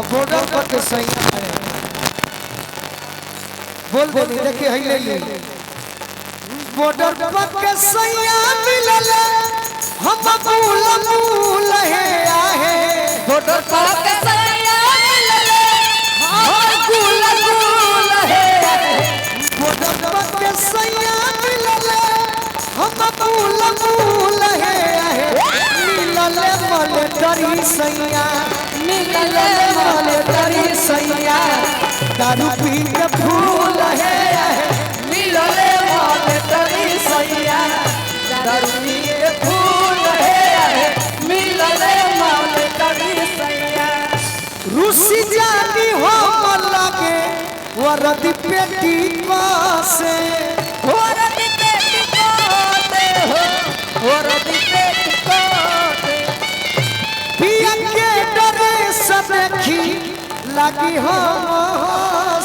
अब बॉर्डर पर के सही है बोल दे देखिए है ले बॉर्डर पर के सही मिलल हम फूल है आहे बॉर्डर पर के सही मिलल हम फूल है बॉर्डर पर के सही मिलल हम फूल है मिलल मले तरी सैया मिलल मले तरी सैया दारू पी के फूल है मिलल मले तरी सैया दारू पी के फूल है मिलल मले तरी सैया रूसी जानी हो लगे वरद पेटी पासे वरद पेटी पाते हो वरद पेटी पाते पिया के डरे सब खी लगी हो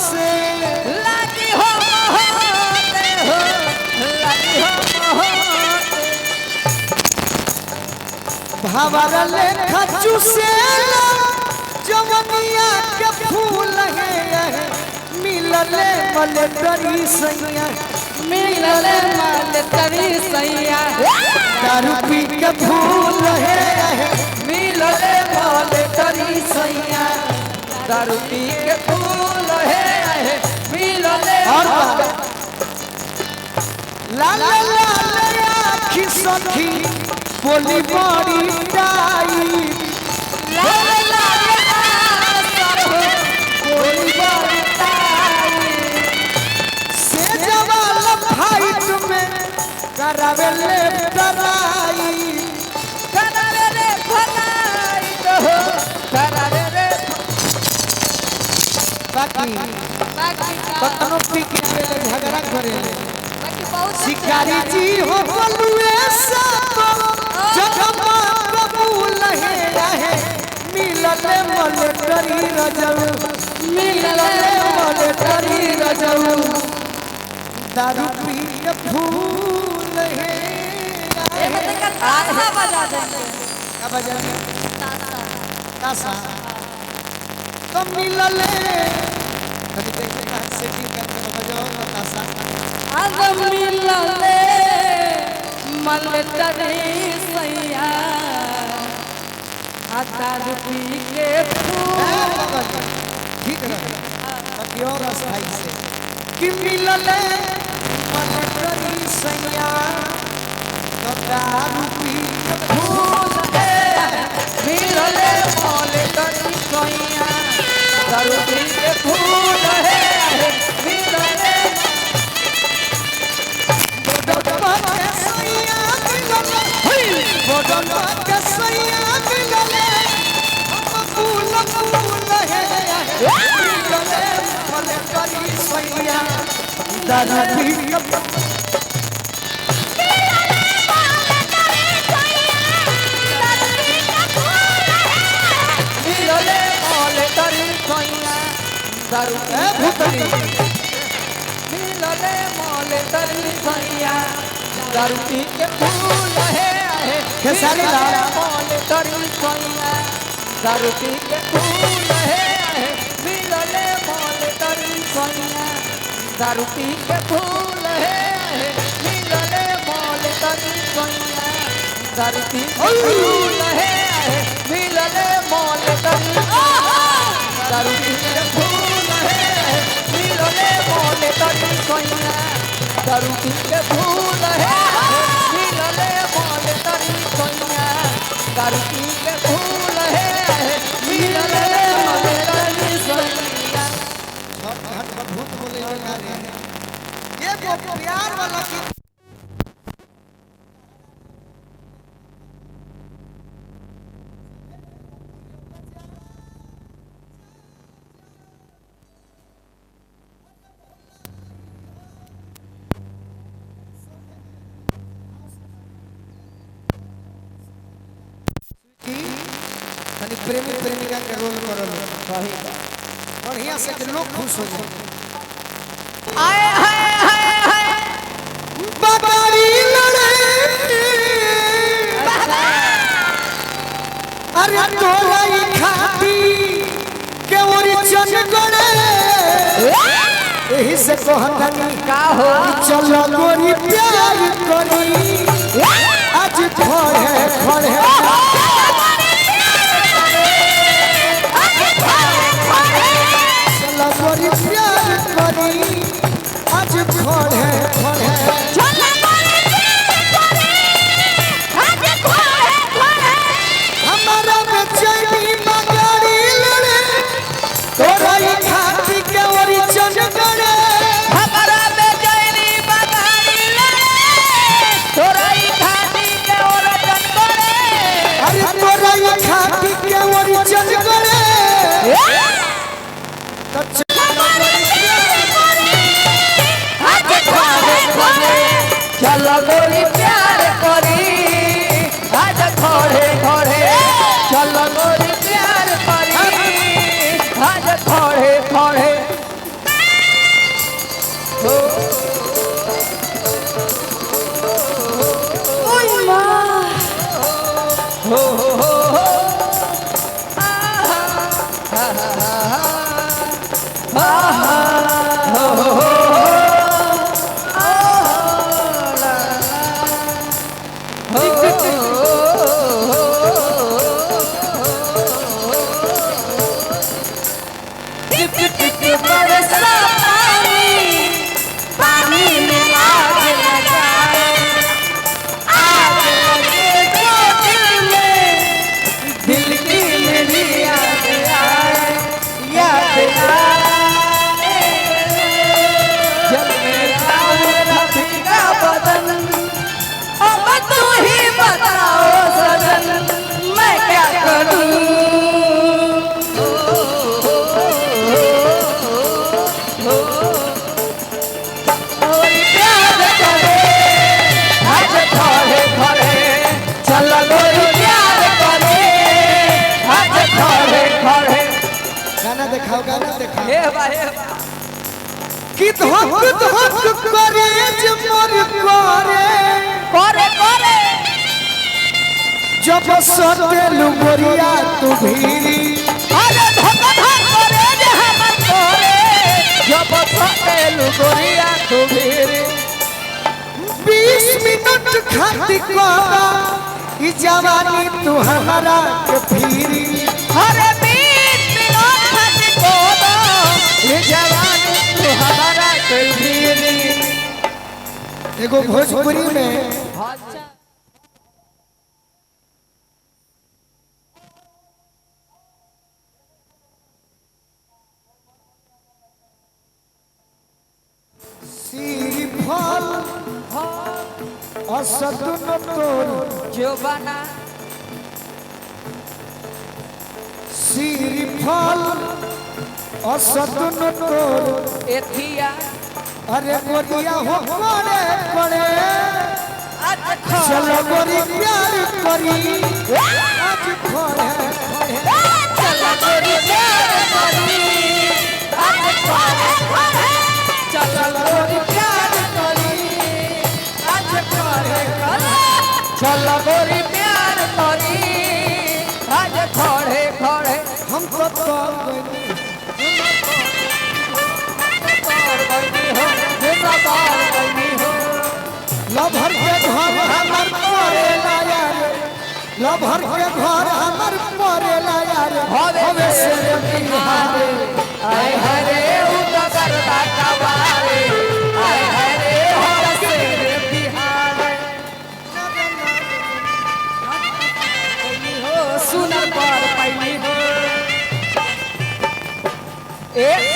से लगी हो होते हो लगी हो होते भावर लेखा चुसेला जवनिया के फूल है मिलल मले तरी सैया मिलल मले तरी सैया दारू पी के फूल है मिलल मले तरी सैया दारू पी के फूल है मिलल और लाल लाल आँखी सखी बोली बड़ी डाई लाल लाल बोली बड़ी से जवाल फाइट में करावे ले डराई करावे रे भलाई हो करावे रे बाकी कतनो पी के ले झगड़ा करे ले शिकारी जी हो बोलुए सब जगमा कबूल है मिलल मले तरी रजऊ मिलल मले तरी रजऊ दारू पी के फूल है आधा बजा देंगे क्या बजा तासा तो मिलल कभी देखते से भी करके बजाओ तासा आज मिलल मल तरी सैया दारू पी के फूल ठीक है और अस्थाई से कि मिलल मन करी सैया दारू पी के फूल मिलल मल तरी सैया दारू पी के फूल है मिलल दादा मिलले मले तरी सैया दारू भूतली मिलले मले तरी सैया दारू पी के फूल है खेसारी लाल मले तरी सैया दारू पी के फूल है मिलले मले तरी सैया दारू पी के फूल है मिलले मले तरी सैया दारू पी के फूल है मिलले मले तरी दारू पी के फूल है मिलले मले तरी सैया दारू पी के फूल है मिलले मले तरी सैया दारू पी के फूल है मिलले मले तरी सैया भूत बोले ये वो प्यार वाला गीत प्रेमी प्रेमिका के रोल करल सही बढ़िया से कि लोग खुश हो जाए आए हाय हाय हाय बबारी लड़े अरे तोलाई खाती करे यही से कहतनी का हो चलो गोरी प्यार करी आज खड़े खड़े चलो गोरी प्यार करी आज खड़े खड़े हमारा बेचैनी मगाड़ी लड़े तोरा ही खाती के ओरी चन करे हमारा बेचैनी बगाड़ी लड़े तोरा ही खाती के और जन करे अरे तोरा ही खाती के ओरी चन करे चलो गोरी प्यार करी आज खड़े खड़े चलो गोरी प्यार करी आज खड़े खड़े गाना दिखाओ हे भाई कि धक धक करे जे मोर करे करे जब सतेलु गोरिया तू भीरी अरे धक धक करे जे हमर करे जब सतेलु गोरिया तू भीरी 20 मिनट खाती कोना ई जवानी तू हमारा के भीरी अरे 20 मिनट खाती कोना ई जवानी तू हमारा के भीरी एगो भोजपुरी में सी फल असदुन तोर जोबाना सी फल असदुन तोर एथिया अरे गोरिया हो पड़े पड़े चलो गोरी प्यार करी आज खड़े खड़े चलो गोरी प्यार करी आज खड़े खड़े चलो गोरी प्यार करी आज खड़े खड़े चलो गोरी प्यार करी आज खड़े खड़े हम तो लभर के घर हमर परे लाया रे लभर के घर हमर परे लाया रे हवे से बिहारे आए हरे उतरता कबारे आए हरे हसे बिहारे हो सुनर पर पैनी हो एक